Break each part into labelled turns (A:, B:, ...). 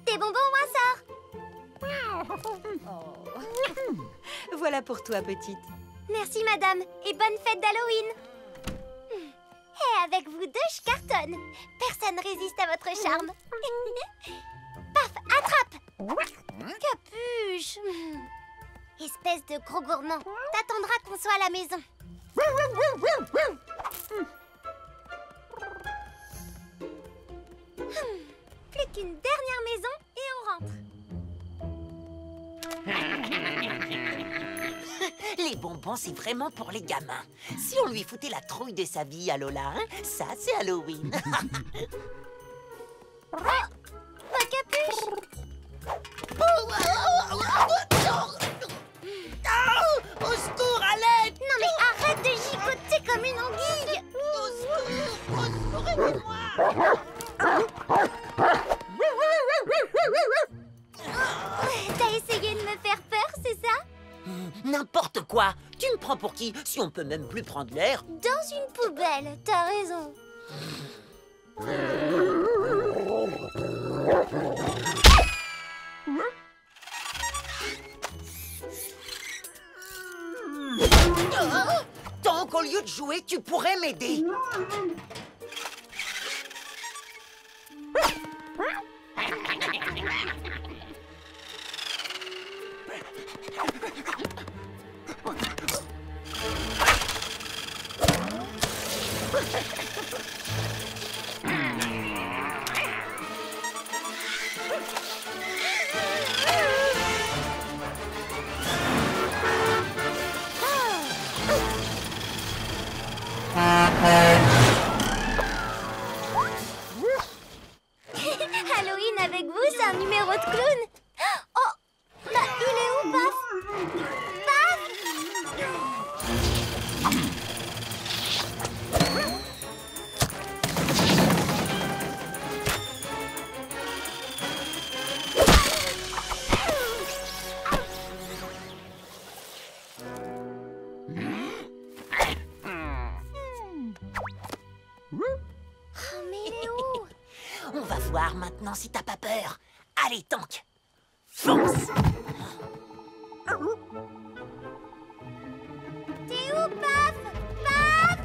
A: Des bonbons au moins
B: Voilà pour toi, petite.
A: Merci, madame, et bonne fête d'Halloween. Et avec vous deux, je cartonne. Personne résiste à votre charme. Paf, attrape. Capuche. Espèce de gros gourmand. T'attendras qu'on soit à la maison. Plus qu'une dernière maison et on rentre.
C: Les bonbons, c'est vraiment pour les gamins. Si on lui foutait la trouille de sa vie à Lola, hein, ça, c'est Halloween.
A: Ma capuche.
C: Au secours, à l'aide!
A: Non mais arrête de gigoter comme une anguille.
C: Au secours, aidez-moi!
A: T'as essayé de me faire peur, c'est ça?
C: N'importe quoi! Tu me prends pour qui? Si on peut même plus prendre l'air.
A: Dans une poubelle, t'as raison.
C: Donc, au lieu de jouer, tu pourrais m'aider.
A: Halloween avec vous, c'est un numéro de clown. Oh, bah il est où, Paf? Paf! Oh, mais il est où?
C: On va voir maintenant si t'as pas peur. Allez, Tank, fonce!
A: T'es où, Paf? Paf!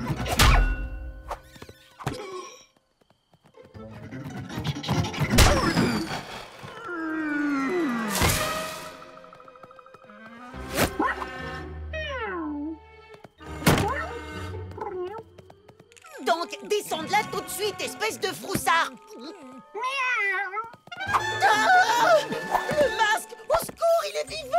C: Donc, descends de là tout de suite, espèce de froussard! Ah, le masque! Au secours, il est vivant!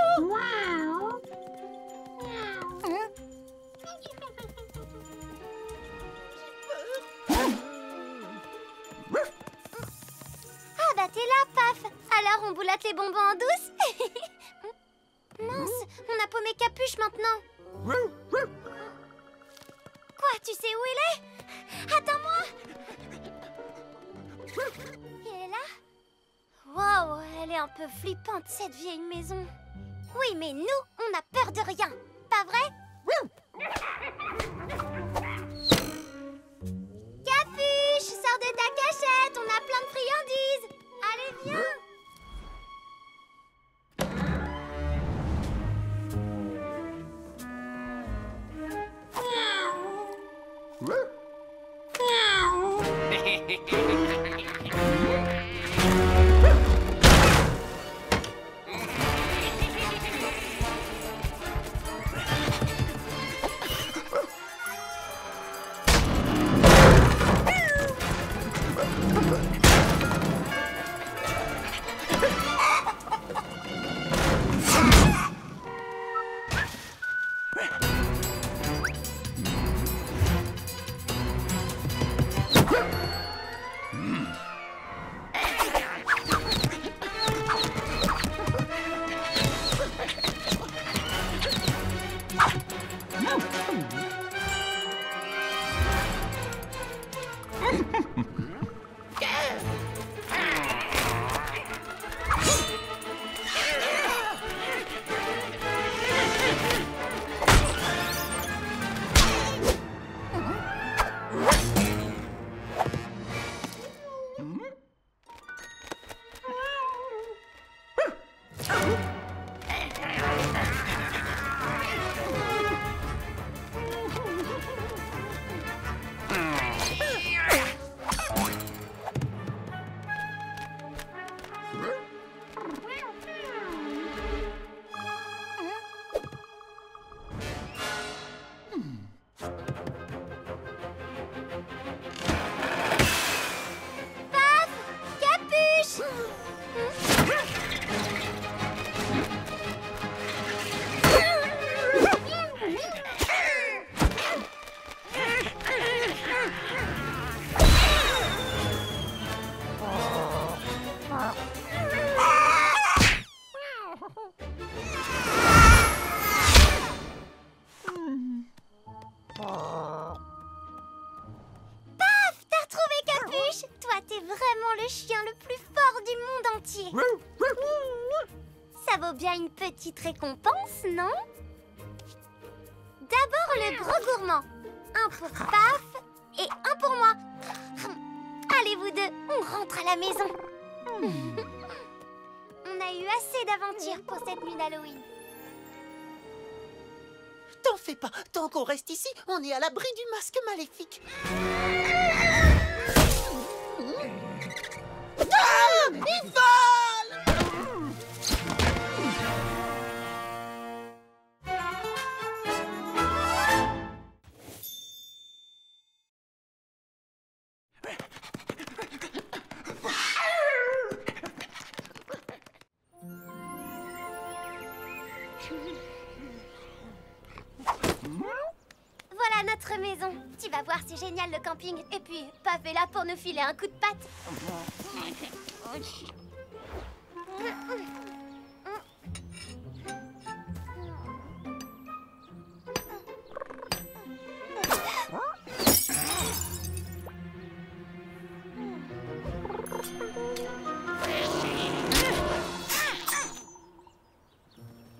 A: Ah bah t'es là, Paf. Alors on boulotte les bonbons en douce? Mince, on a paumé Capuche maintenant. Quoi, tu sais où il est? Attends-moi. Il est là? Wow, elle est un peu flippante, cette vieille maison. Oui, mais nous, on a peur de rien. Pas vrai? Capuche, sors de ta cachette, on a plein de friandises. Allez, viens. Paf! Capuche! T'as retrouvé Capuche! Toi, t'es vraiment le chien le plus fort du monde entier. Ça vaut bien une petite récompense, non? D'abord le gros gourmand. Un pour Paf et un pour moi. Allez, vous deux, on rentre à la maison. On a eu assez d'aventures pour cette nuit d'Halloween.
C: T'en fais pas, tant qu'on reste ici, on est à l'abri du masque maléfique. Ah! Il vole!
A: Voilà notre maison. Tu vas voir, c'est génial le camping. Et puis, Paf est là pour nous filer un coup de patte.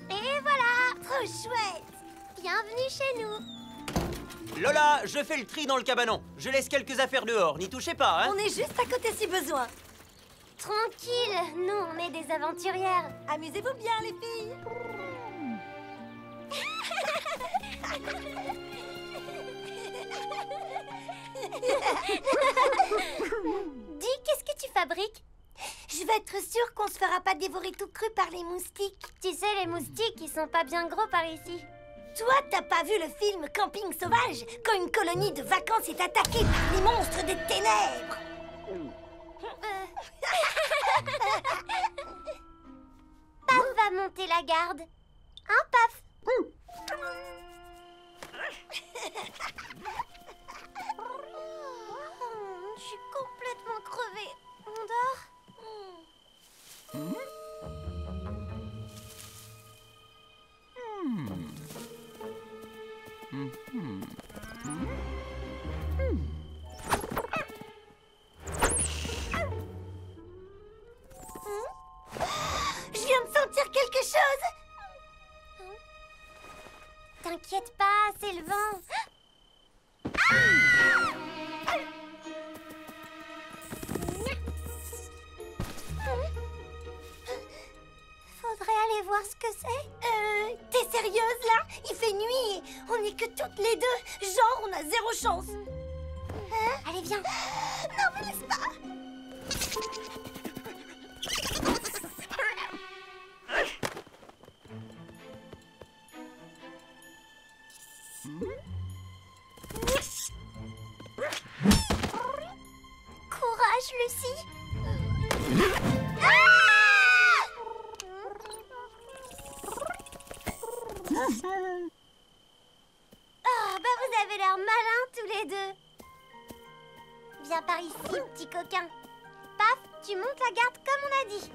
A: Et voilà, trop chouette. Bienvenue chez nous.
B: Lola, je fais le tri dans le cabanon. Je laisse quelques affaires dehors, n'y touchez pas, hein.
D: On est juste à côté si besoin.
A: Tranquille, nous on est des aventurières.
D: Amusez-vous bien, les filles.
A: Dis, qu'est-ce que tu fabriques?
D: Je vais être sûre qu'on se fera pas dévorer tout cru par les moustiques.
A: Tu sais, les moustiques, ils sont pas bien gros par ici.
D: Toi, t'as pas vu le film Camping Sauvage, quand une colonie de vacances est attaquée par les monstres des ténèbres?
A: Paf va monter la garde. Hein, Paf? Je suis complètement crevée. On dort?
D: Je viens de sentir quelque chose.
A: T'inquiète pas, c'est le vent. Faudrait aller voir ce que c'est.
D: T'es sérieuse là? Il fait nuit et on est que toutes les deux. Genre, on a zéro chance.
A: Allez, viens.
D: Non, me laisse pas.
A: Courage, Lucie. Ah, bah vous avez l'air malins tous les deux. Viens par ici, petit coquin. Paf, tu montes la garde comme on a dit.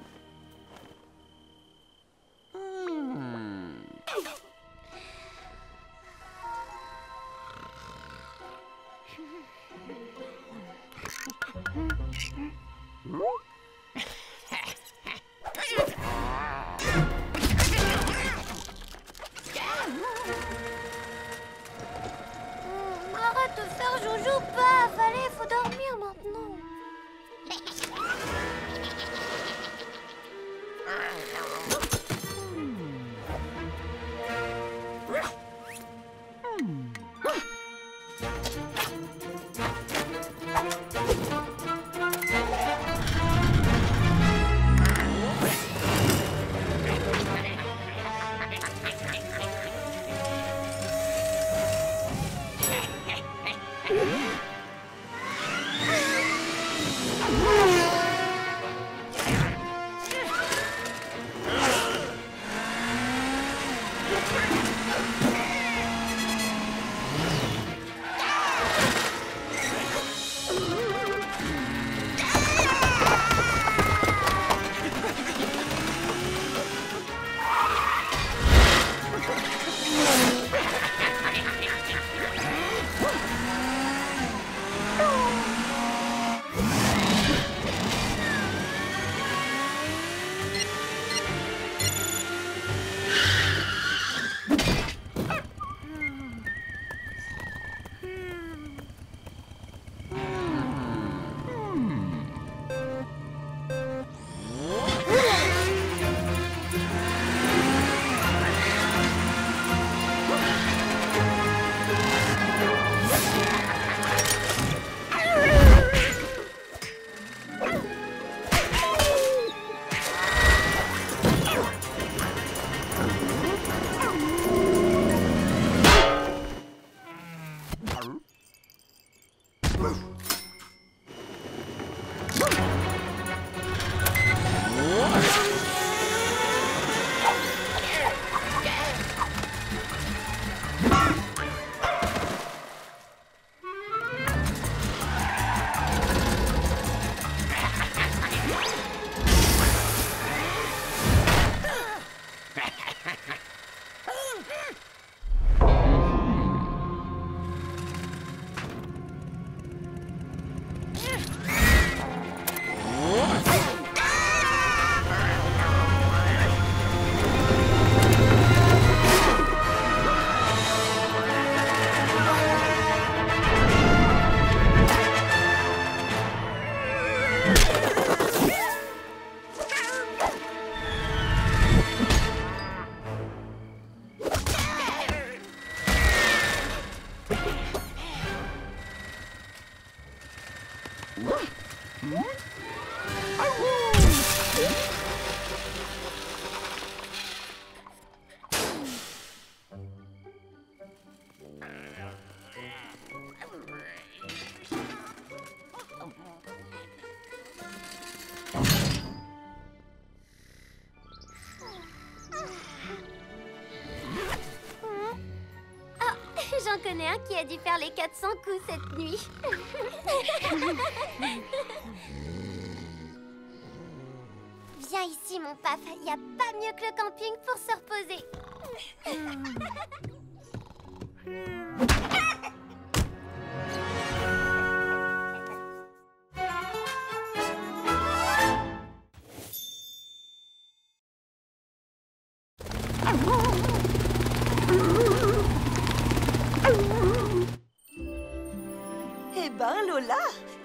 A: Arrête de faire joujou, Paf. Allez, faut dormir maintenant. connais un qui a dû faire les 400 coups cette nuit. Viens ici, mon paf. Il n'y a pas mieux que le camping pour se reposer.
E: Eh ben, Lola,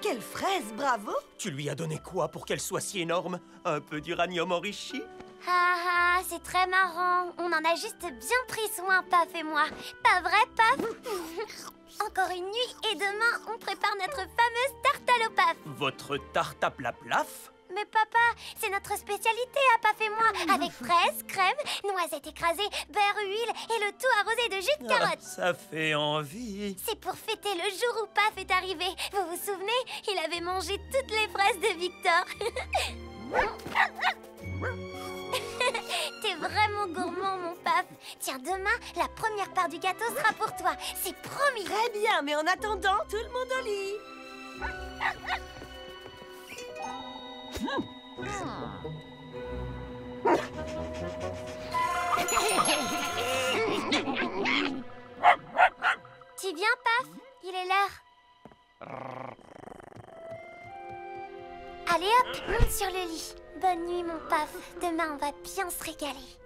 E: quelle fraise, bravo!
B: Tu lui as donné quoi pour qu'elle soit si énorme? Un peu d'uranium enrichi?
A: Ah, c'est très marrant. On en a juste bien pris soin, Paf et moi. Pas vrai, Paf? Encore une nuit et demain, on prépare notre fameuse tarte à l'eau-Paf.
B: Votre tarte à plat plaf?
A: Mais papa, c'est notre spécialité à Paf et moi. Avec fraises, crème, noisettes écrasées, beurre, huile et le tout arrosé de jus de carotte.
B: Ça fait envie.
A: C'est pour fêter le jour où Paf est arrivé. Vous vous souvenez? Il avait mangé toutes les fraises de Victor. T'es vraiment gourmand, mon Paf. Tiens, demain, la première part du gâteau sera pour toi. C'est promis.
E: Très bien, mais en attendant, tout le monde au lit.
A: Tu viens, Paf? Il est l'heure. Allez hop, monte sur le lit. Bonne nuit, mon Paf. Demain, on va bien se régaler.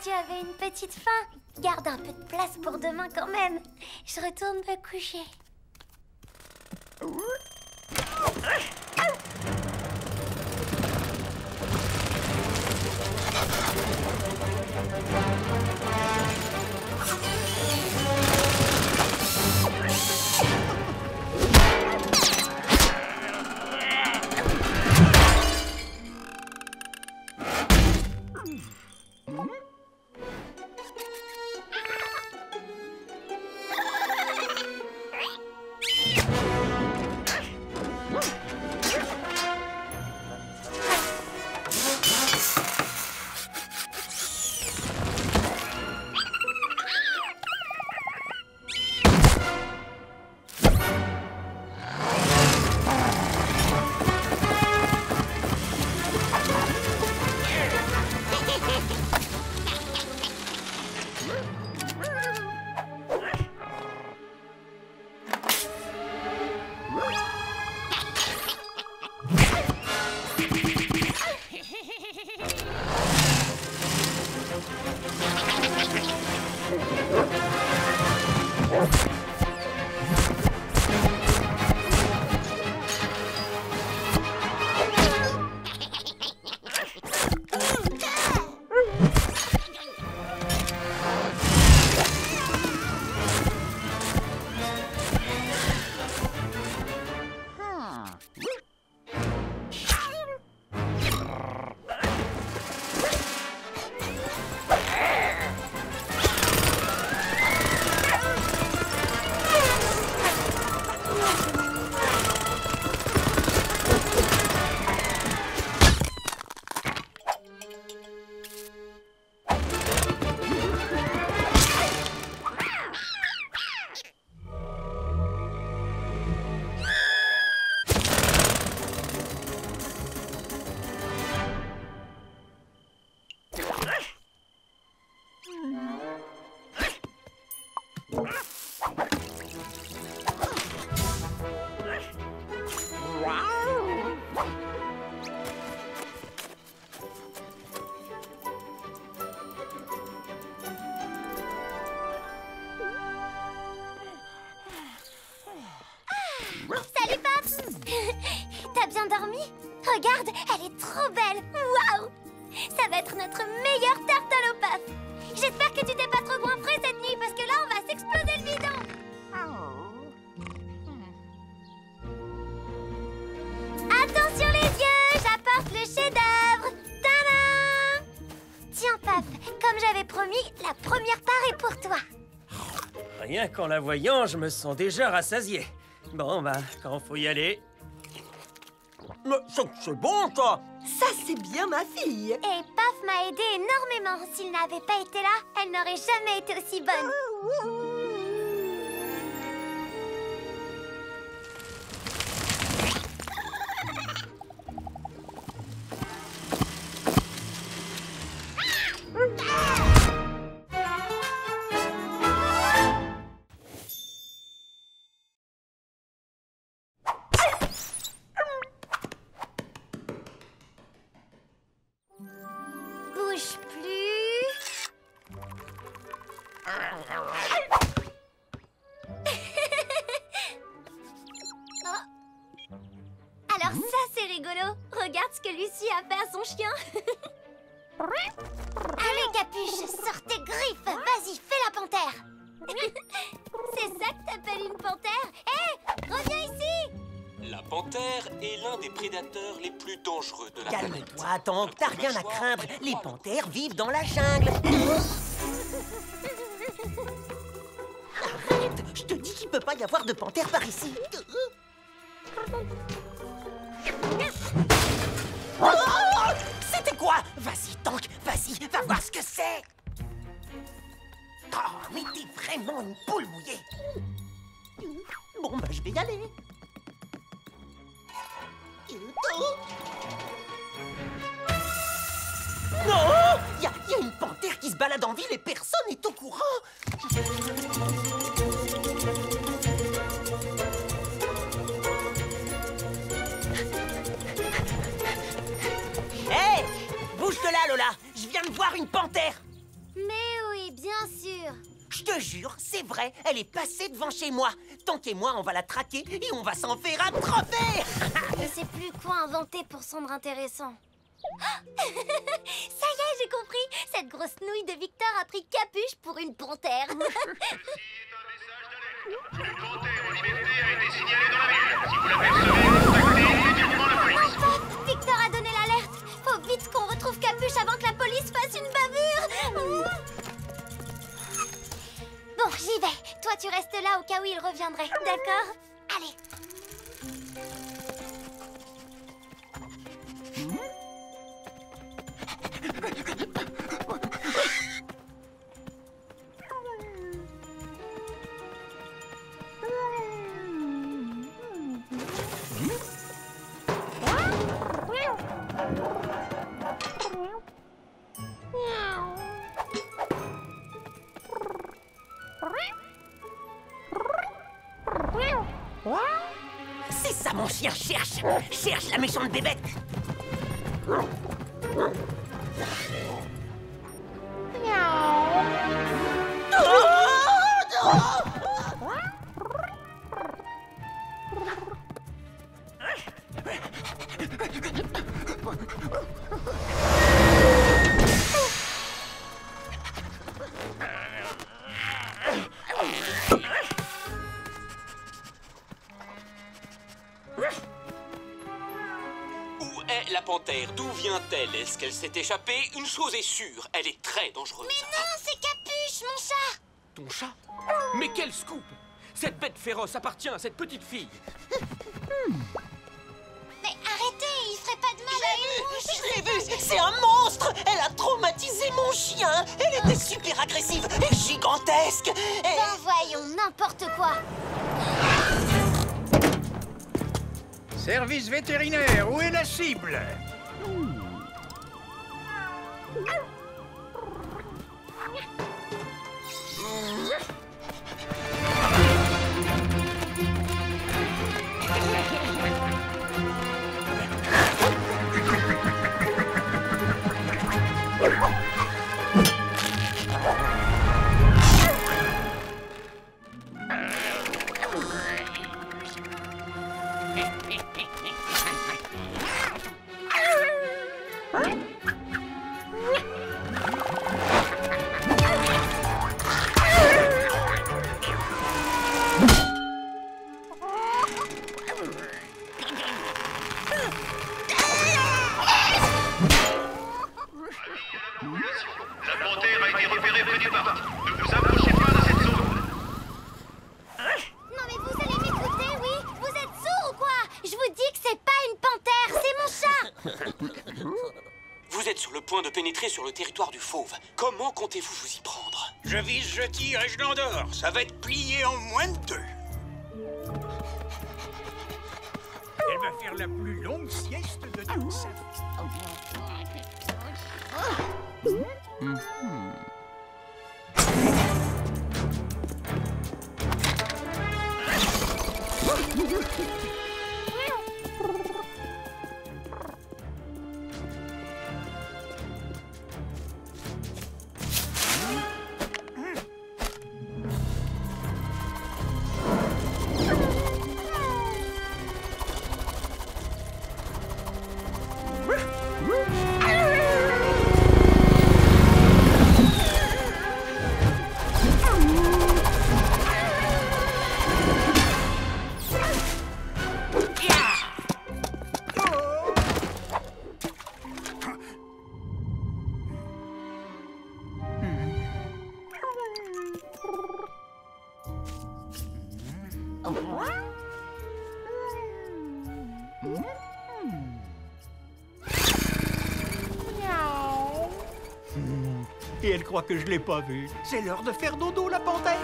A: Tu avais une petite faim. Garde un peu de place pour demain quand même. Je retourne me coucher. Regarde, elle est trop belle. Waouh! Ça va être notre meilleure tarte à l'eau-paf. J'espère que tu t'es pas trop goinfré cette nuit, parce que là, on va s'exploser le bidon. Attention les yeux, j'apporte le chef-d'œuvre. Tadam! Tiens, Paf, comme j'avais promis, la première part est pour toi.
F: Rien qu'en la voyant, je me sens déjà rassasié. Bon, bah, quand faut y aller...
B: Mais c'est bon, ça!
E: Ça, c'est bien ma fille.
A: Et Paf m'a aidé énormément. S'il n'avait pas été là, elle n'aurait jamais été aussi bonne. Bouge plus. Oh. Alors ça, c'est rigolo. Regarde ce que Lucie a fait à son chien. Allez, Capuche, sors tes griffes. Vas-y, fais la panthère. C'est ça que t'appelles une panthère? Hé, reviens ici.
G: La panthère est l'un des prédateurs les plus dangereux de la planète.
C: Calme-toi, Tank, t'as rien à craindre. Les panthères vivent dans la jungle. Arrête, je te dis qu'il peut pas y avoir de panthère par ici. Oh, c'était quoi? Vas-y, Tank, vas-y, va voir ce que c'est. Oh, mais t'es vraiment une poule mouillée. Bon, bah, je vais y aller. Non! Il y a une panthère qui se balade en ville et personne n'est au courant. Hé! Bouge de là, Lola. Je viens de voir une panthère.
A: Mais oui, bien sûr.
C: Je te jure, c'est vrai, elle est passée devant chez moi. Tank et moi, on va la traquer et on va s'en faire un trophée.
A: Je sais plus quoi inventer pour son intéressant. Ça y est, j'ai compris. Cette grosse nouille de Victor a pris Capuche pour une panthère.
H: Une panthère en liberté a été signalée dans la ville. Si vous l'apercevez, contactez immédiatement la police.
A: Paf, Victor a donné l'alerte. Faut vite qu'on retrouve Capuche avant que la police fasse une bavure. Bon, j'y vais. Toi, tu restes là au cas où il reviendrait. D'accord? Allez.
C: C'est ça, mon chien, cherche la méchante bébête.
G: Où est la panthère? D'où vient-elle? Est-ce qu'elle s'est échappée? Une chose est sûre, elle est très dangereuse.
A: Mais non, c'est Capuche, mon chat.
F: Ton chat? Mais quel scoop! Cette bête féroce appartient à cette petite fille.
A: Mais arrêtez, il ferait pas de mal à une mouche.
C: Je l'ai vu, c'est un monstre. Elle a traumatisé mon chien. Elle était super agressive et gigantesque. Et...
A: Ben voyons, n'importe quoi.
H: Service vétérinaire, où est la cible? La panthère a été repérée près du parc. Ne vous approchez pas de cette zone.
A: Non mais vous allez m'écouter, oui? Vous êtes sourds ou quoi? Je vous dis que c'est pas une panthère, c'est mon chat!
G: Vous êtes sur le point de pénétrer sur le territoire du fauve. Comment comptez-vous vous y prendre?
I: Je vise, je tire et je l'endors. Ça va être plié en moins de 2. Elle va faire la plus longue sieste de toute sa vie. Et elle croit que je l'ai pas vue. C'est l'heure de faire dodo, la panthère.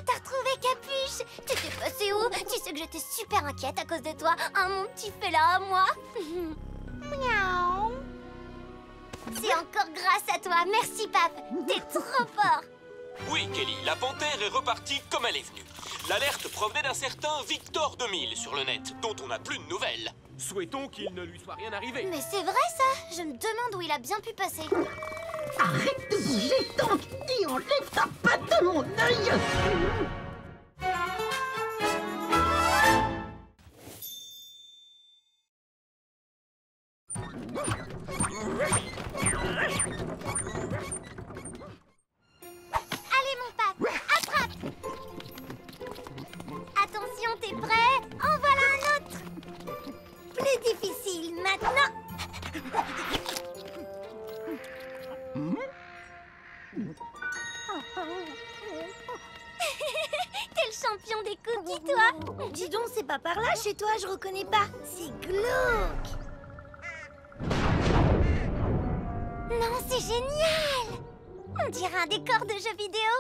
A: T'as retrouvé Capuche? T'étais passé où? Tu sais que j'étais super inquiète à cause de toi. Ah, mon petit félin à moi. Miaou. C'est encore grâce à toi. Merci, Pape. T'es trop fort.
G: Oui, Kelly, la panthère est repartie comme elle est venue. L'alerte provenait d'un certain Victor 2000 sur le net, dont on n'a plus de nouvelles. Souhaitons qu'il ne lui soit rien arrivé.
A: Mais c'est vrai, ça. Je me demande où il a bien pu passer.
E: Arrête de bouger, Tank, et enlève ta patte de mon œil.
A: Allez, mon Pape, attrape. Attention, t'es prêt? En voilà un autre.
D: Plus difficile maintenant.
A: T'es le champion des cookies, toi.
D: Dis donc, c'est pas par là chez toi, je reconnais pas. C'est glauque.
A: Non, c'est génial. On dirait un décor de jeu vidéo.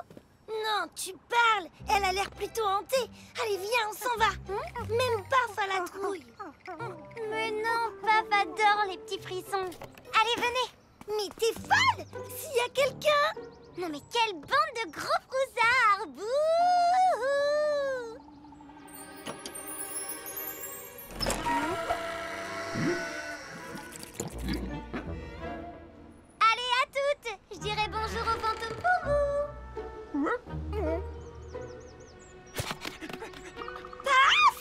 D: Non, tu parles. Elle a l'air plutôt hantée. Allez, viens, on s'en va. Même Paf à la trouille.
A: Mais non, Paf adore les petits frissons. Allez, venez.
D: Mais t'es folle. S'il y a quelqu'un.
A: Non mais quelle bande de gros froussards. Bouhou. Allez, à toutes. Je dirai bonjour aux fantômes pour vous. Paf.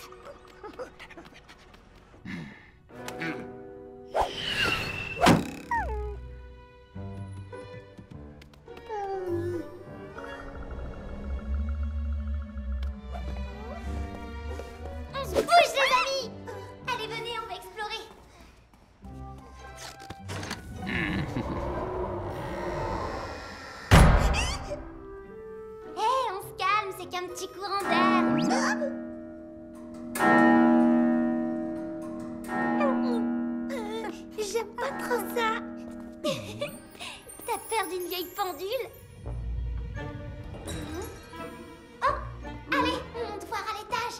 A: On se bouge, les amis. Allez, venez, on va explorer. Hé, on se calme, c'est qu'un petit courant d'air.
D: J'aime pas trop ça.
A: T'as peur d'une vieille pendule? Oh, allez, on monte voir à l'étage.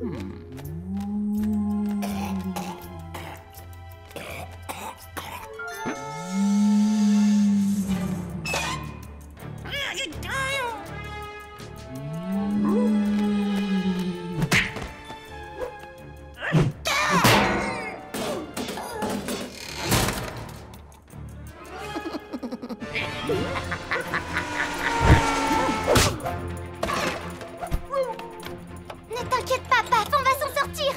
A: Ne t'inquiète pas, Paf, on va s'en sortir.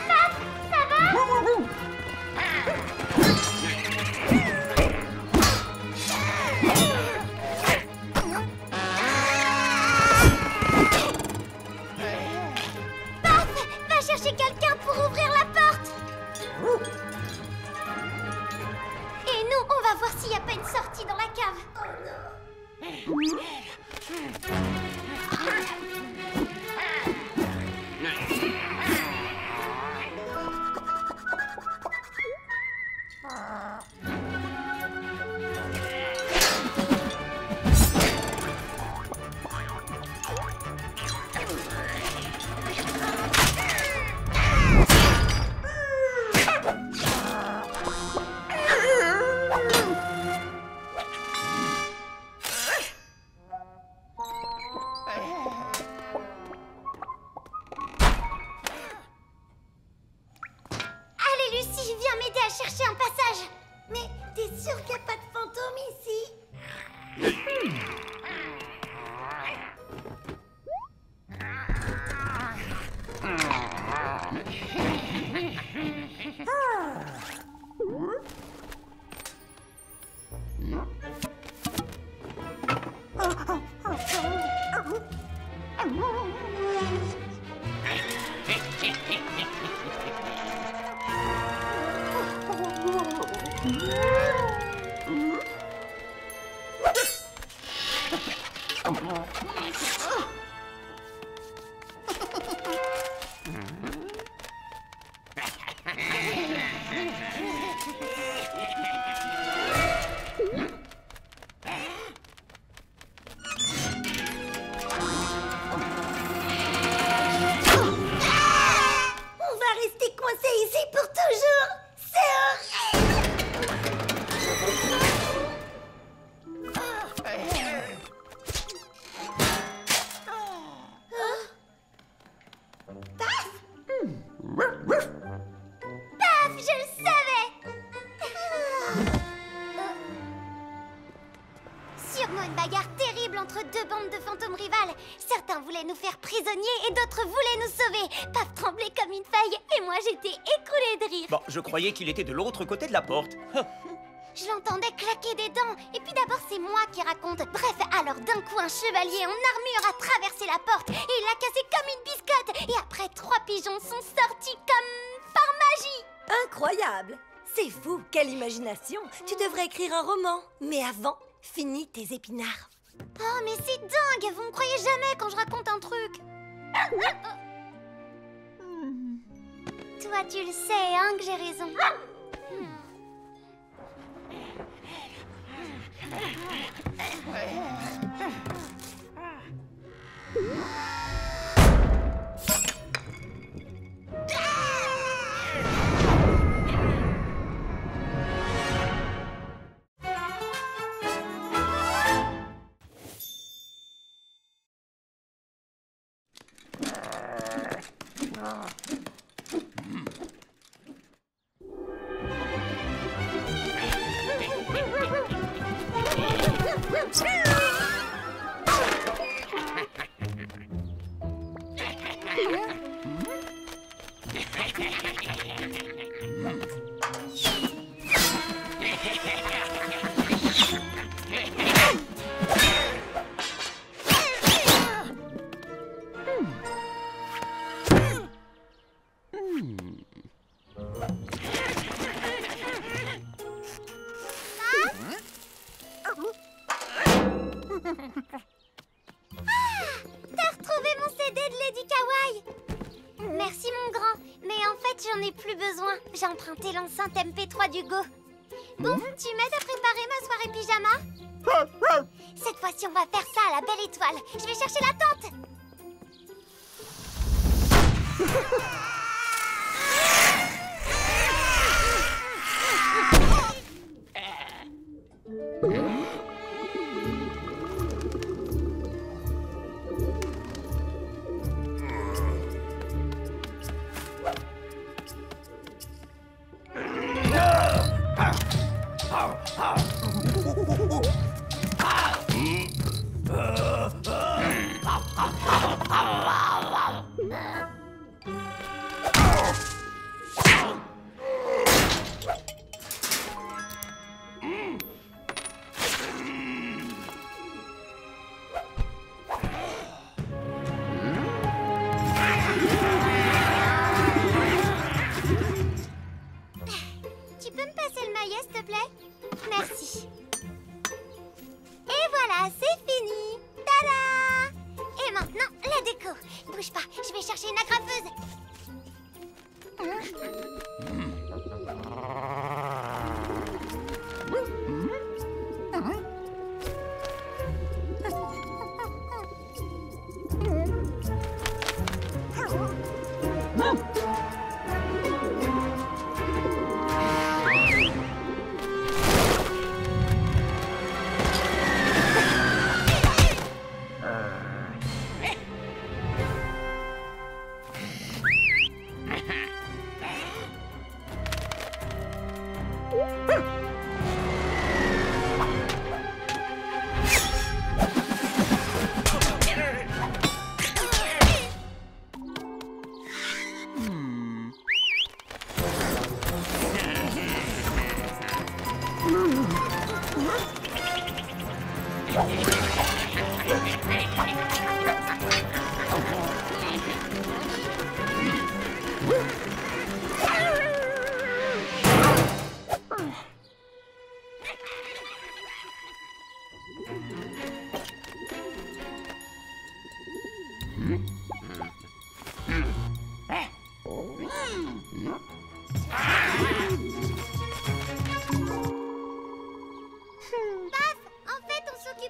A: Paf, ça va? Paf, va chercher quelqu'un pour ouvrir la porte. Et nous, on va voir s'il n'y a pas une sortie dans la cave. Allez, Lucie, viens m'aider à chercher un passage.
D: Mais t'es sûre qu'il n'y a pas de fantôme ici? On va rester coincé ici pour toujours. C'est
A: Paf, je le savais. Sûrement une bagarre terrible entre deux bandes de fantômes rivales. Certains voulaient nous faire prisonniers et d'autres voulaient nous sauver. Paf tremblait comme une feuille et moi j'étais écroulée de rire.
B: Bon, je croyais qu'il était de l'autre côté de la porte.
A: Je l'entendais claquer des dents. Et puis d'abord c'est moi qui raconte. Bref, alors d'un coup un chevalier en armure a traversé la porte et il l'a cassée comme une biscotte. Et après 3 pigeons sont sortis comme par magie.
D: incroyable. C'est fou, quelle imagination. Tu devrais écrire un roman. Mais avant, finis tes épinards.
A: Oh mais c'est dingue. Vous me croyez jamais quand je raconte un truc. Toi tu le sais hein que j'ai raison. T'as retrouvé mon CD de Lady Kawaii. Merci mon grand, mais en fait j'en ai plus besoin. J'ai emprunté l'enceinte MP3 d'Hugo. Bon, tu m'aides à préparer ma soirée pyjama? Cette fois-ci, on va faire ça à la belle étoile. Je vais chercher la tente. Tu peux me passer le maillet, s'il te plaît? Merci. Et voilà, c'est fini. Tada! Et maintenant, la déco. Bouge pas, je vais chercher une agrafeuse.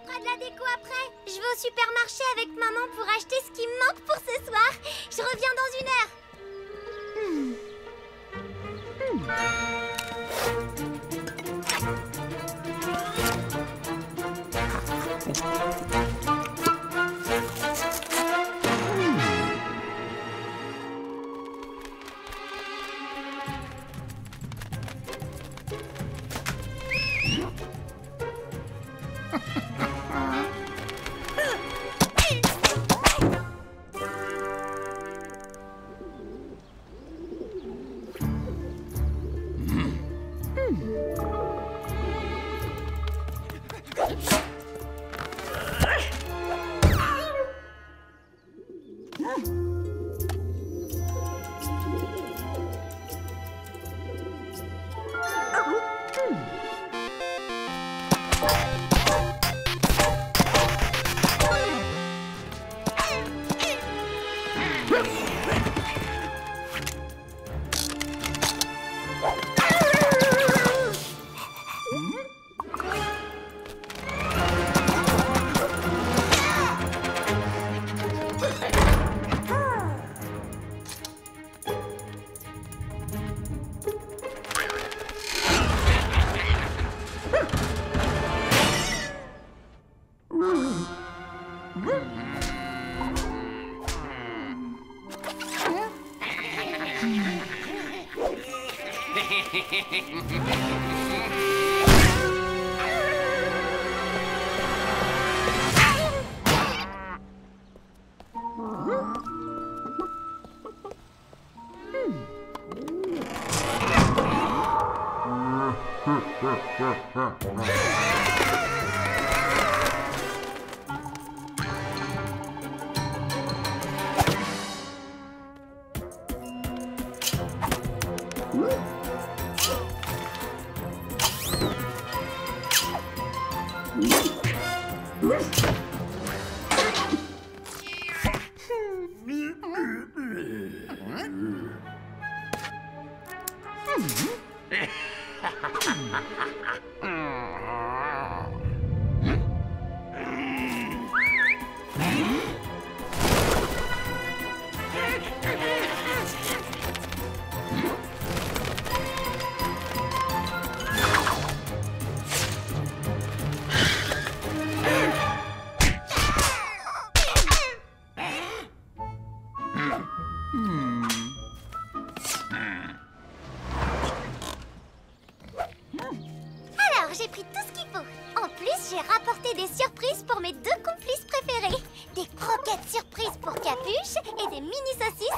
A: De la déco après. Je vais au supermarché avec maman pour acheter ce qui me manque pour ce soir. Je reviens dans 1 heure. Alors, j'ai pris tout ce qu'il faut. En plus, j'ai rapporté des surprises pour mes deux complices préférés. Des croquettes surprises pour Capuche et des mini-saucisses